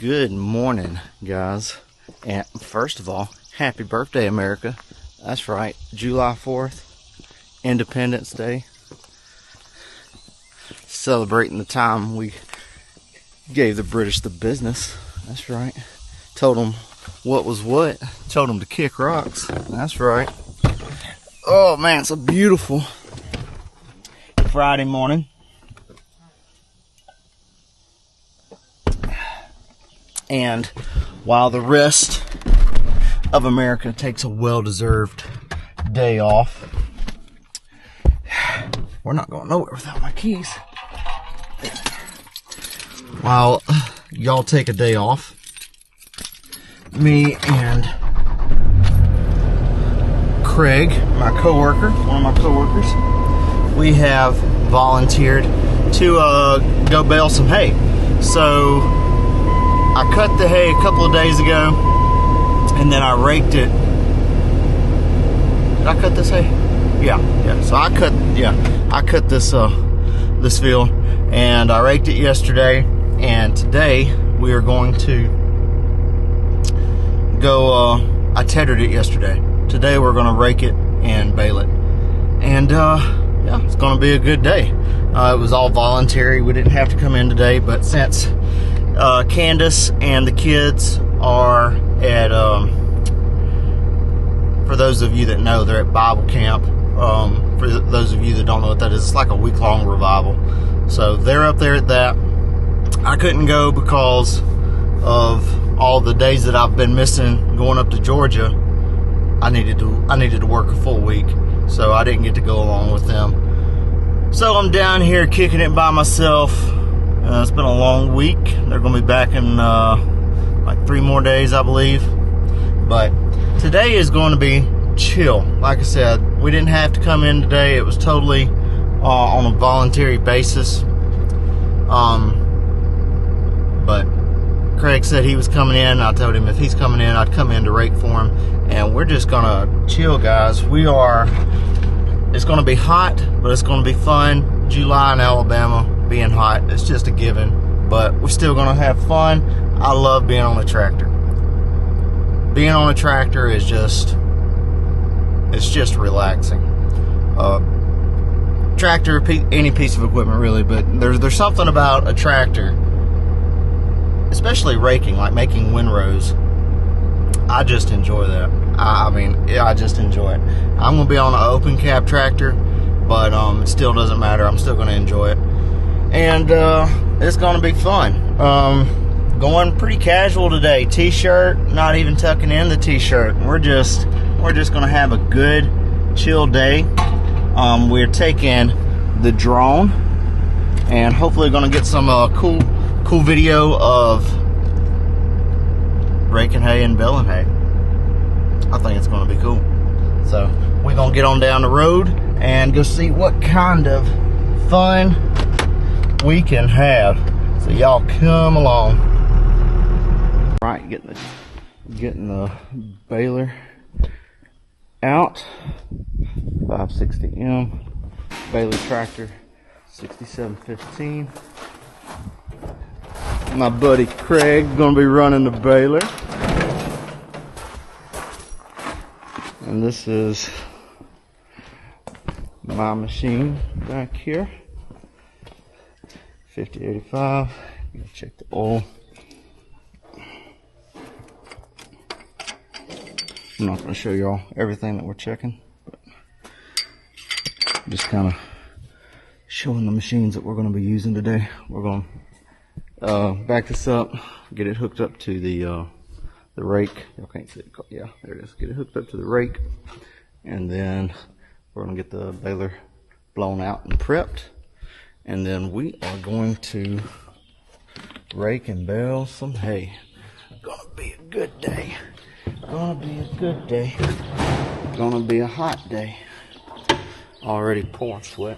Good morning, guys. And first of all, happy birthday, America. That's right, July 4th, Independence Day. Celebrating the time we gave the British the business. That's right. Told them what was what. Told them to kick rocks. That's right. Oh man, it's a beautiful Friday morning. And while the rest of America takes a well-deserved day off, we're not going nowhere without my keys. While y'all take a day off, me and Craig, my coworker, one of my coworkers, we have volunteered to go bale some hay. So I cut the hay a couple of days ago, and then I raked it. Did I cut this hay? Yeah. So I cut this this field, and I raked it yesterday. And today we are going to go. I tethered it yesterday. Today we're going to rake it and bale it, and yeah, it's going to be a good day. It was all voluntary. We didn't have to come in today, but since Candace and the kids are at, for those of you that know, they're at Bible camp. For those of you that don't know what that is, it's like a week-long revival. So they're up there at that. I couldn't go because of all the days that I've been missing going up to Georgia. I needed to work a full week, so I didn't get to go along with them. So I'm down here kicking it by myself. It's been a long week. They're going to be back in like 3 more days, I believe. But today is going to be chill. Like I said, we didn't have to come in today. It was totally on a voluntary basis. But Craig said he was coming in. I told him if he's coming in, I'd come in to rake for him. And we're just going to chill, guys. It's going to be hot, but it's going to be fun. July in Alabama. Being hot, it's just a given, but we're still gonna have fun. I love being on a tractor. Being on a tractor is just relaxing. Tractor, any piece of equipment really, but there's something about a tractor, especially raking, like making windrows. I just enjoy that. I just enjoy it. I'm gonna be on an open cab tractor, but it still doesn't matter. I'm still gonna enjoy it. And it's going to be fun. Going pretty casual today. T-shirt, not even tucking in the T-shirt. We're just going to have a good, chill day. We're taking the drone, and hopefully going to get some cool video of raking hay and baling hay. I think it's going to be cool. So we're going to get on down the road and go see what kind of fun we can have. So y'all come along. Right, getting the baler out. 560M Bailey tractor 6715. My buddy Craig gonna be running the baler, and this is my machine back here. 5085. Check the oil. I'm not going to show y'all everything that we're checking, but just kind of showing the machines that we're going to be using today. We're going to back this up, get it hooked up to the rake. Y'all can't see it. Yeah, there it is. Get it hooked up to the rake, and then we're going to get the baler blown out and prepped. And then we are going to rake and bale some hay. Gonna be a good day. Gonna be a good day. Gonna be a hot day. Already pouring sweat.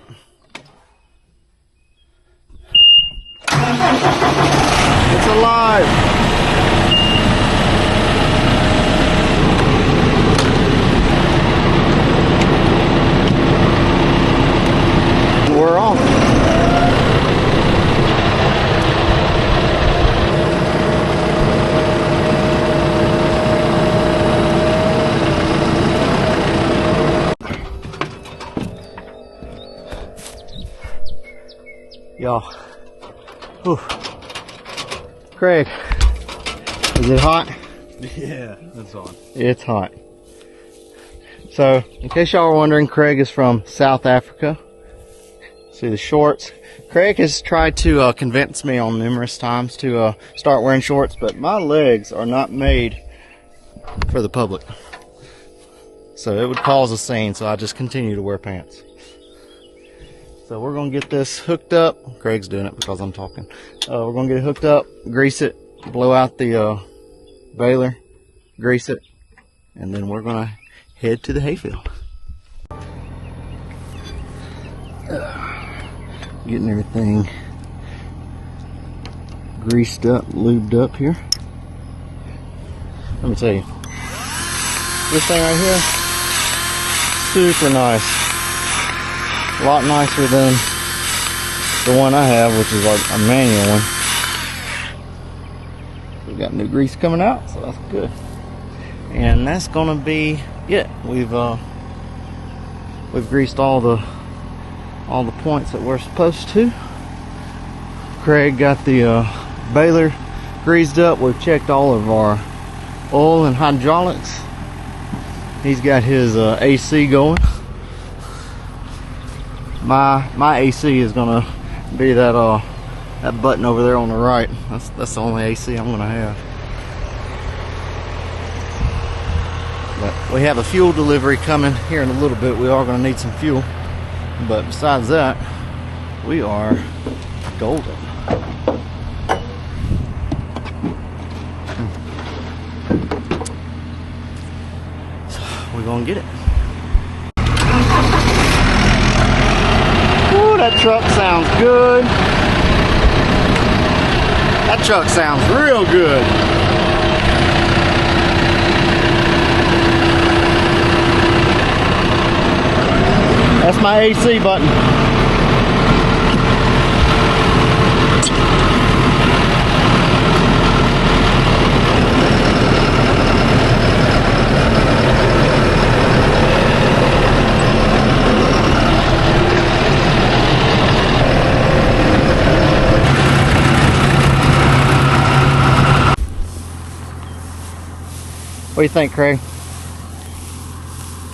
It's alive! We're off. Whew. Craig, is it hot? Yeah, it's on. It's hot. So, in case y'all are wondering, Craig is from South Africa. See the shorts. Craig has tried to convince me on numerous times to start wearing shorts, but my legs are not made for the public. So it would cause a scene, so I just continue to wear pants. So we're going to get this hooked up. Craig's doing it because I'm talking. We're going to get it hooked up, grease it, blow out the baler, grease it, and then we're going to head to the hayfield. Getting everything greased up, lubed up here. Let me tell you, this thing right here, super nice. A lot nicer than the one I have, which is like a manual one. We got new grease coming out, so that's good. And that's gonna be it. We've greased all the points that we're supposed to. Craig got the baler greased up. We've checked all of our oil and hydraulics. He's got his AC going. My AC is gonna be that that button over there on the right. That's the only AC I'm gonna have. But we have a fuel delivery coming here in a little bit. We are gonna need some fuel. But besides that, we are golden. So we're gonna get it. Ooh, that truck sounds good. That truck sounds real good. That's my AC button. What do you think, Craig?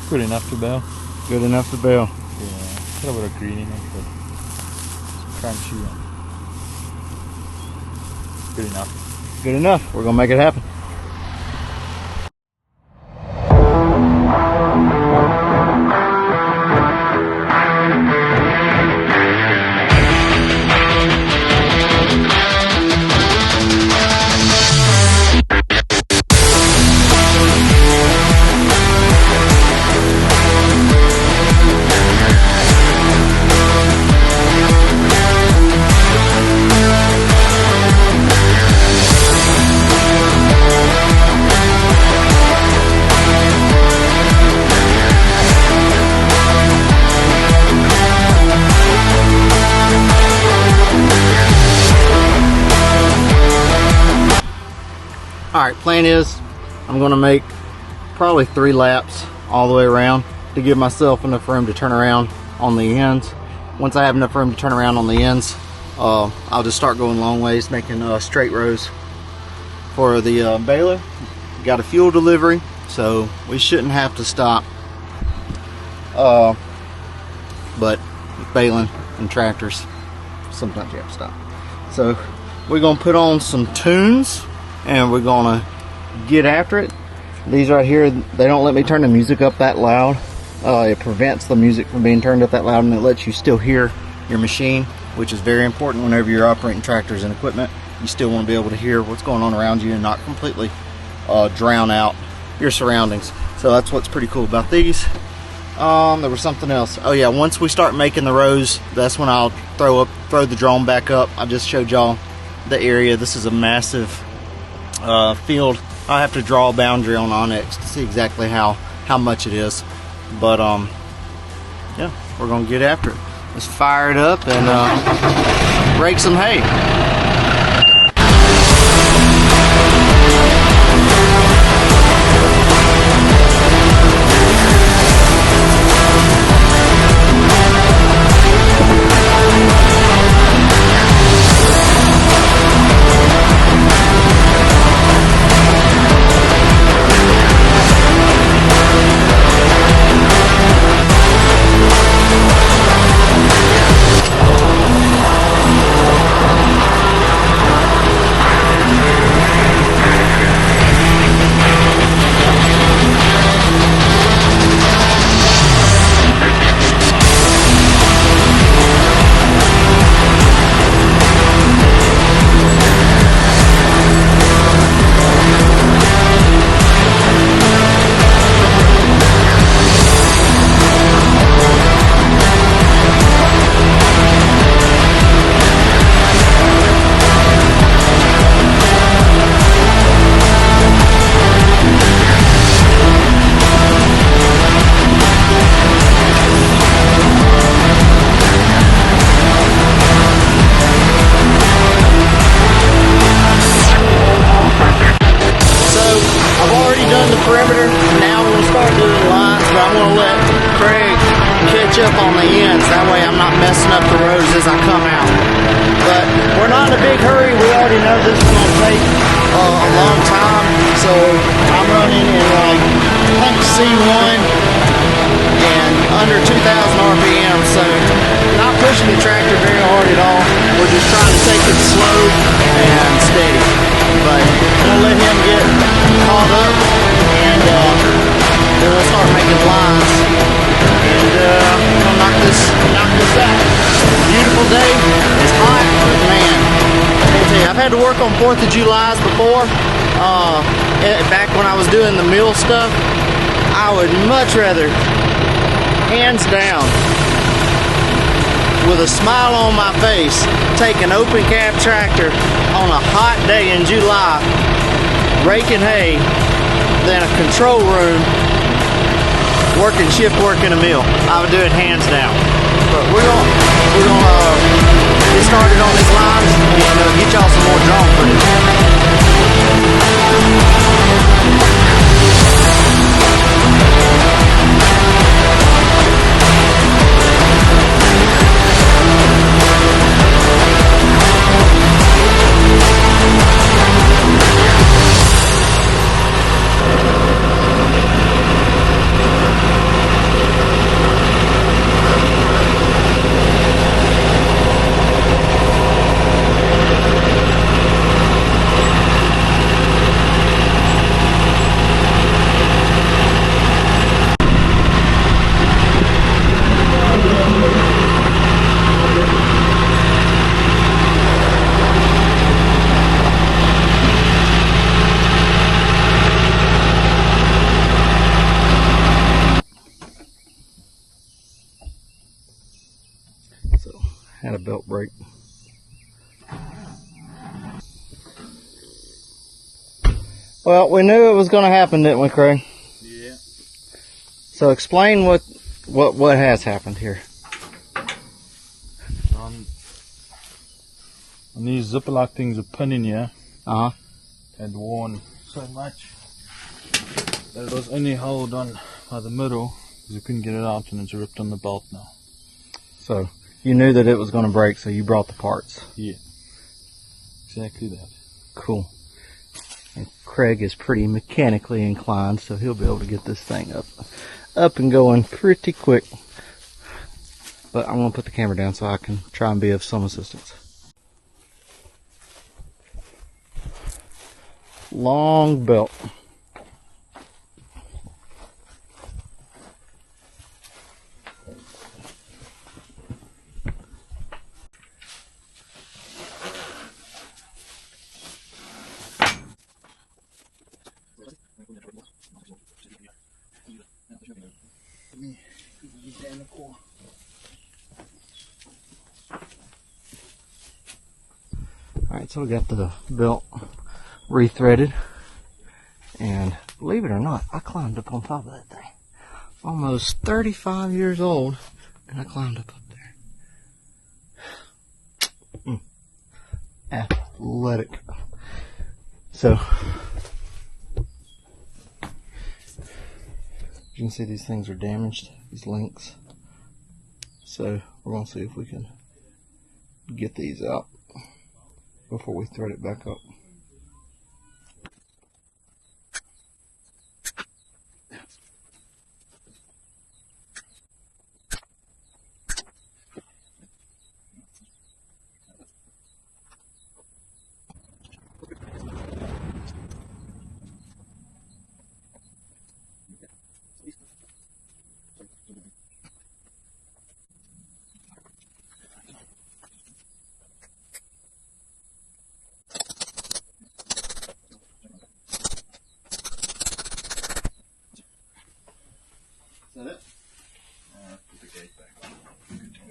Good enough to bail. Good enough to bail. Yeah, put a bit of green in it, but it's crunchy and good enough. Good enough. We're gonna make it happen. Alright, plan is I'm going to make probably 3 laps all the way around to give myself enough room to turn around on the ends. Once I have enough room to turn around on the ends, I'll just start going long ways, making straight rows for the baler. Got a fuel delivery, so we shouldn't have to stop. But with baling and tractors, sometimes you have to stop. So we're going to put on some tunes and we're gonna get after it. These right here, they don't let me turn the music up that loud. It prevents the music from being turned up that loud, and it lets you still hear your machine, which is very important whenever you're operating tractors and equipment. You still want to be able to hear what's going on around you and not completely drown out your surroundings. So that's what's pretty cool about these. There was something else. Oh yeah, once we start making the rows, that's when I'll throw the drone back up. I just showed y'all the area. This is a massive field. I have to draw a boundary on Onyx to see exactly how much it is, but yeah, we're gonna get after it. Let's fire it up and rake some hay. take a long time. So I'm running in like, I think C1 and under 2,000 RPM. So not pushing the tractor very hard at all. We're just trying to take it slow and steady. But I'm gonna let him get caught up, and then we'll start making lines, and we'll knock this out. Beautiful day. It's hot, but man, let me tell you, I've had to work on 4th of July's before. Back when I was doing the mill stuff, I would much rather, hands down, with a smile on my face, take an open cab tractor on a hot day in July, raking hay, than a control room working shift work in a mill. I would do it hands down. But we're gonna get started on these lines and get y'all some more drone footage. Had a belt break. Well, we knew it was going to happen, didn't we, Craig? Yeah. So explain what has happened here. On these Ziploc things, a pin in here had worn so much that it was only held on by the middle because we couldn't get it out, and it's ripped on the belt now. So you knew that it was going to break, so you brought the parts. Yeah, exactly that. Cool. And Craig is pretty mechanically inclined, so he'll be able to get this thing up and going pretty quick. But I'm going to put the camera down so I can try and be of some assistance. Long belt. Alright, so we got the belt rethreaded, and believe it or not, I climbed up on top of that thing. Almost 35 years old, and I climbed up there. Athletic. So, you can see these things are damaged, these links. So we're going to see if we can get these out before we thread it back up. Is that it? Put the gate back on. Good to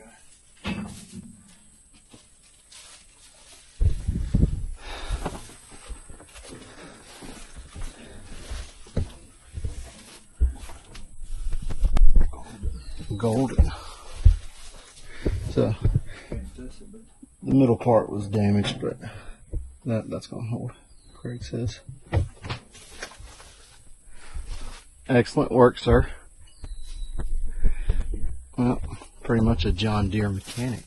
go. Golden. So the middle part was damaged, but that's gonna hold, Craig says. Excellent work, sir. Well, pretty much a John Deere mechanic.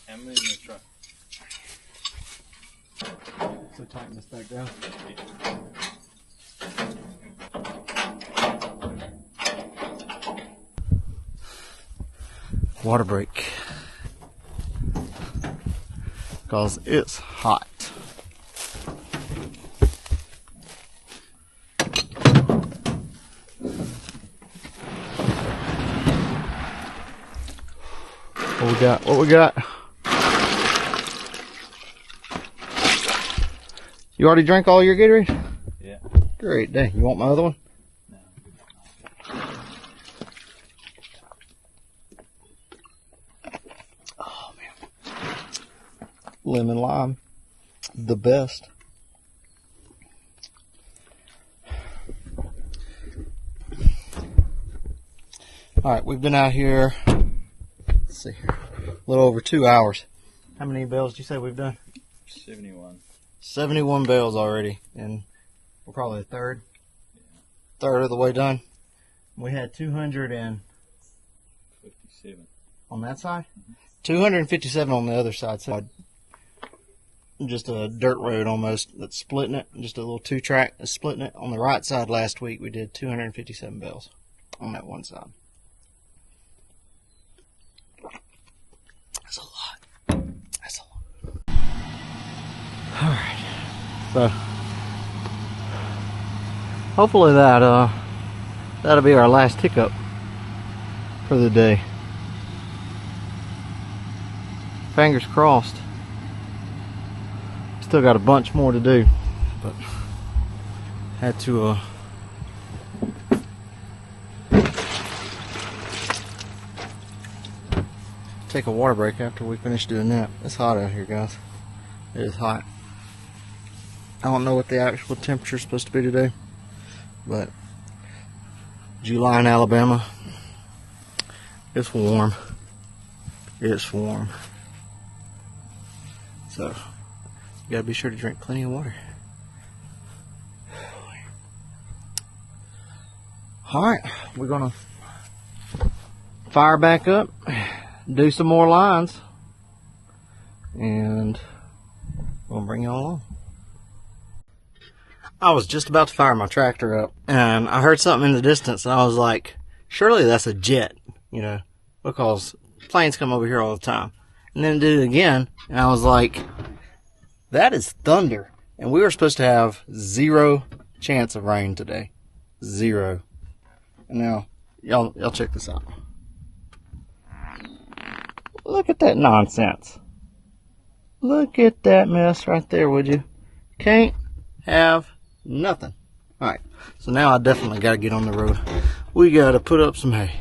hammer in the truck. So tighten this back down. Water break. Because it's hot. What we got? What we got? You already drank all your Gatorade? Yeah. Great day. You want my other one? No. Oh man. Lemon lime. The best. Alright, we've been out here, let's see here, a little over 2 hours. How many bales did you say we've done? 71. 71 bales already, and we're probably a third of the way done. We had 257 on that side, 257 on the other side. So just a dirt road almost that's splitting it, just a little 2-track that's splitting it. On the right side last week we did 257 bales on that one side. That's a lot. That's a lot. Alright. So hopefully that'll be our last hiccup for the day. Fingers crossed. Still got a bunch more to do, but had to take a water break after we finish doing that. It's hot out here, guys. It is hot. I don't know what the actual temperature is supposed to be today, but July in Alabama, it's warm. It's warm. So, you gotta be sure to drink plenty of water. Alright, we're gonna fire back up, do some more lines, and we'll bring you all along. I was just about to fire my tractor up, and I heard something in the distance, and I was like, surely that's a jet, you know, because planes come over here all the time. And then did it again, and I was like, that is thunder. And we were supposed to have 0 chance of rain today. 0. And now, y'all check this out. Look at that nonsense. Look at that mess right there, would you? Can't have nothing. Alright, so now I definitely got to get on the road. We got to put up some hay.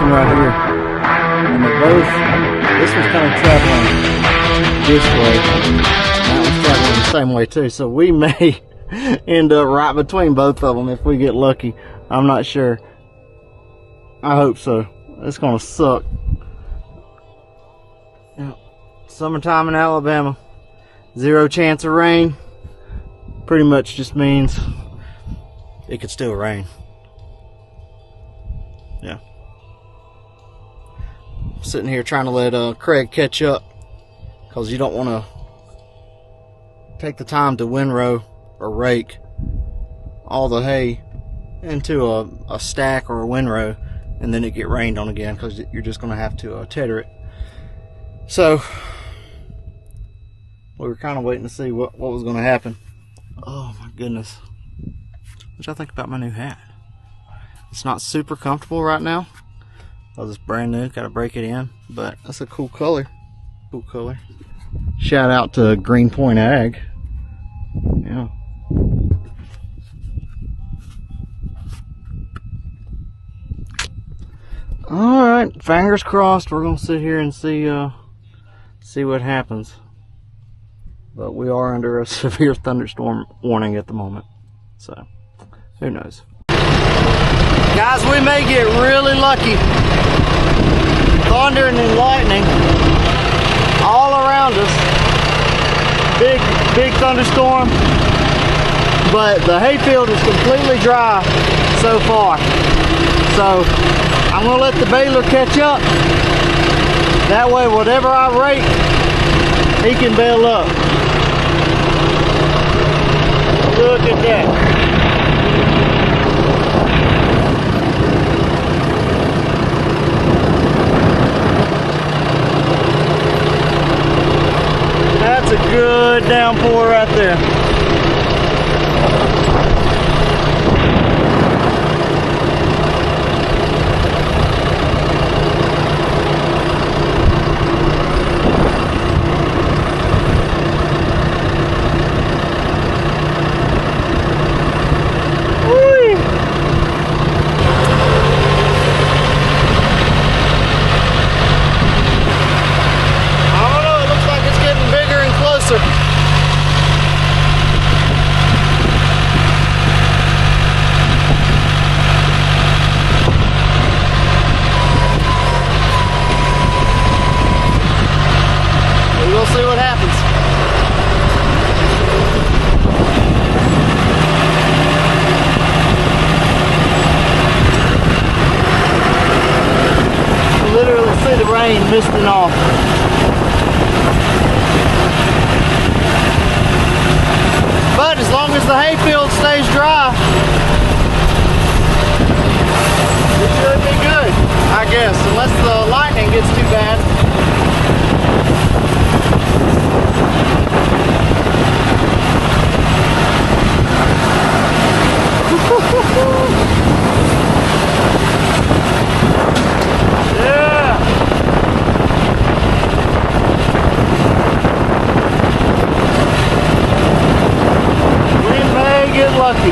one right here. And they're both, this one's kind of traveling this way. That one's traveling the same way too. So we may end up right between both of them if we get lucky. I'm not sure. I hope so. It's gonna suck. Yeah. Summertime in Alabama. 0 chance of rain. Pretty much just means it could still rain. Yeah. I'm sitting here trying to let Craig catch up, because you don't want to take the time to windrow or rake all the hay into a stack or a windrow and then it get rained on again, because you're just going to have to tether it. So we were kind of waiting to see what was going to happen. Oh my goodness. What y'all think about my new hat? It's not super comfortable right now because it's brand new, gotta break it in, but that's a cool color. Cool color. Shout out to Greenpoint Ag. Yeah. Alright, fingers crossed. We're gonna sit here and see what happens. But we are under a severe thunderstorm warning at the moment. So, who knows? Guys, we may get really lucky. Thunder and lightning all around us. Big thunderstorm. But the hayfield is completely dry so far. So, I'm going to let the baler catch up. That way, whatever I rake, he can bale up. Look at that. That's a good downpour right there. We'll see what happens. You literally see the rain misting off. But as long as the hayfield stays dry, it should be good, I guess, unless the lightning gets too bad. Yeah. We may get lucky.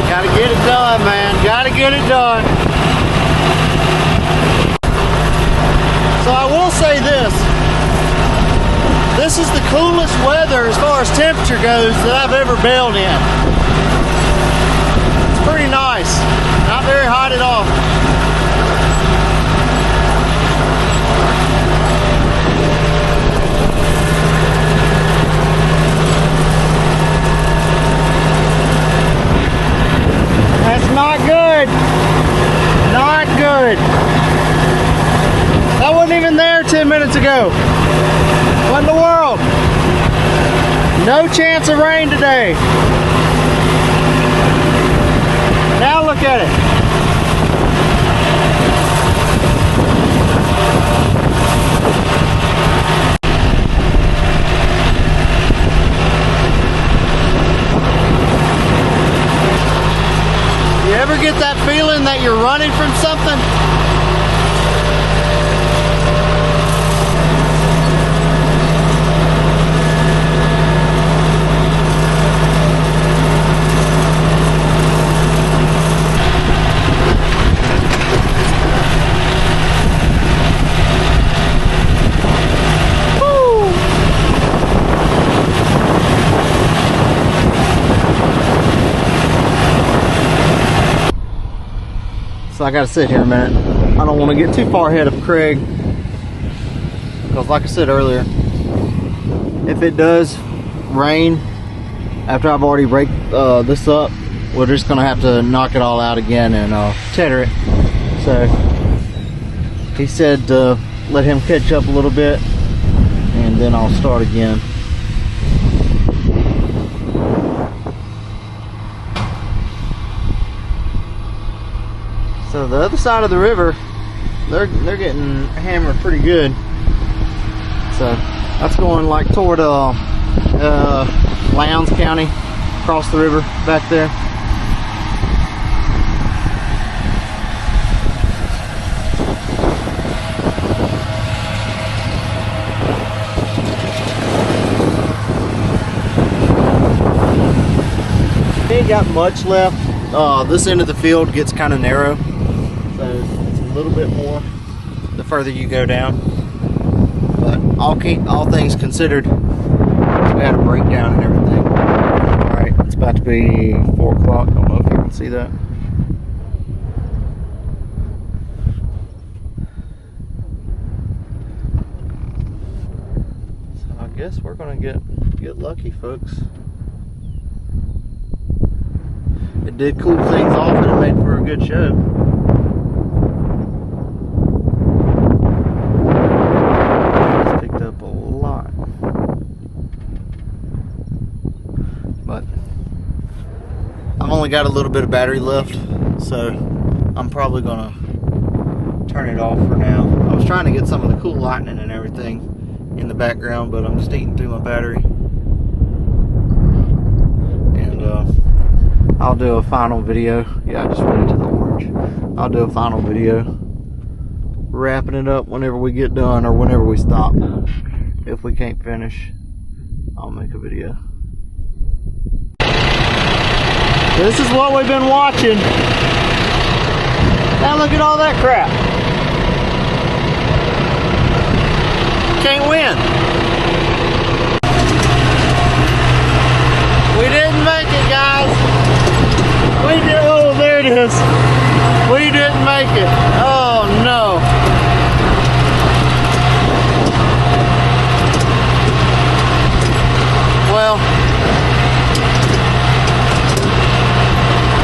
Gotta get it done, man. Gotta get it done. So I will say this. This is the coolest weather as far as temperature goes that I've ever baled in. It's pretty nice. Not very hot at all. That's not good. Not good. That wasn't even there 10 minutes ago. What in the world? No chance of rain today. Now look at it. You ever get that feeling that you're running from something? so I gotta sit here a minute. I don't want to get too far ahead of Craig, because like I said earlier, if it does rain after I've already raked this up, we're just gonna have to knock it all out again and tether it. So he said to let him catch up a little bit and then I'll start again. So the other side of the river, they're getting hammered pretty good. So that's going like toward Lowndes County, across the river back there. Ain't got much left. This end of the field gets kind of narrow, so it's a little bit more the further you go down. But all things considered, we had a breakdown and everything. All right, it's about to be 4 o'clock. I don't know if you can see that. So I guess we're gonna get lucky, folks. It did cool things off and it made for a good show. It's picked up a lot. But I've only got a little bit of battery left, so I'm probably gonna turn it off for now. I was trying to get some of the cool lightning and everything in the background, but I'm just eating through my battery. And I'll do a final video. Yeah, I just went into the orange. I'll do a final video wrapping it up whenever we get done or whenever we stop. If we can't finish, I'll make a video. This is what we've been watching. Now look at all that crap. Can't win. We didn't make it, guys. We did. Oh, there it is. We didn't make it. Oh no. Well,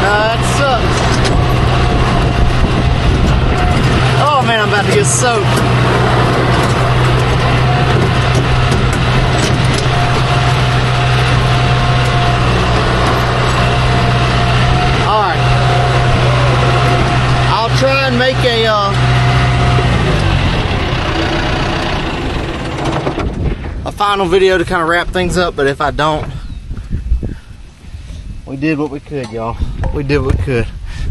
that sucks. Oh man, I'm about to get soaked. Try and make a final video to kind of wrap things up, but if I don't, we did what we could, y'all. We did what we could.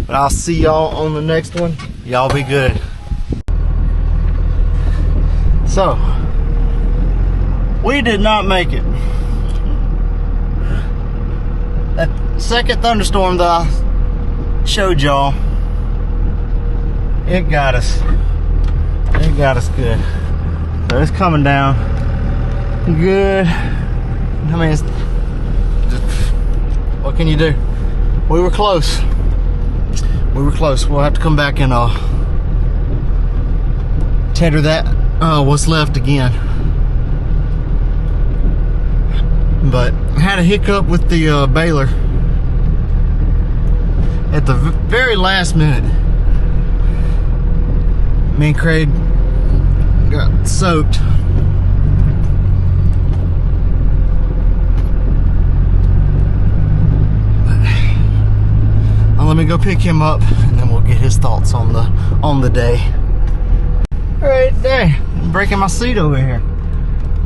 But I'll see y'all on the next one. Y'all be good. So, we did not make it. That second thunderstorm that I showed y'all, it got us. It got us good. So it's coming down good. I mean, it's just, what can you do? We were close. We were close. We'll have to come back and tether that what's left again. But I had a hiccup with the baler at the very last minute. Me and Craig got soaked. Let me go pick him up and then we'll get his thoughts on the day. Great day. I'm breaking my seat over here.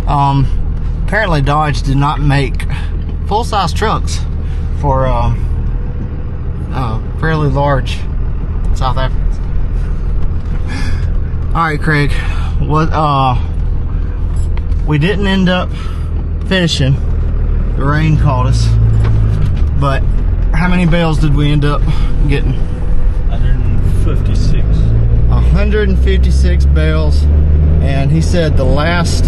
Apparently Dodge did not make full-size trucks for fairly large South Africans. Alright, Craig, we didn't end up finishing. The rain caught us, but how many bales did we end up getting? 156. 156 bales, and he said the last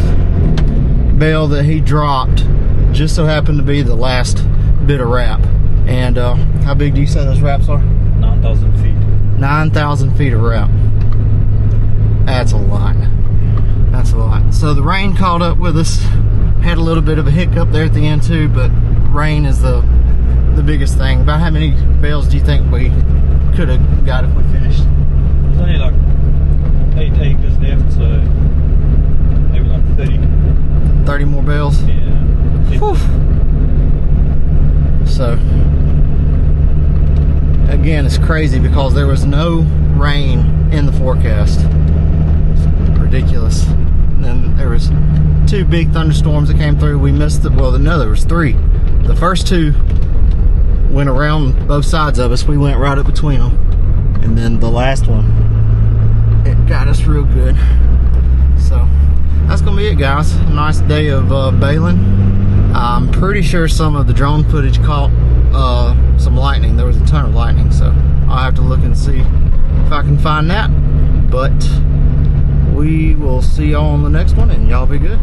bale that he dropped just so happened to be the last bit of wrap. And how big do you say those wraps are? 9,000 feet. 9,000 feet of route. That's a lot. That's a lot. So the rain caught up with us. Had a little bit of a hiccup there at the end too, but rain is the biggest thing. About how many bales do you think we could have got if we finished? There's only like 8 acres left, so maybe like 30 more bales? Yeah. Whew. So again, it's crazy because there was no rain in the forecast. It's ridiculous. And then there was 2 big thunderstorms that came through. We missed it. Well, no, there was 3. The first 2 went around both sides of us. We went right up between them. And then the last one, it got us real good. So that's gonna be it, guys. A nice day of baling. I'm pretty sure some of the drone footage caught some lightning. There was a ton of lightning, so I'll have to look and see if I can find that. But we will see y'all on the next one, and y'all be good.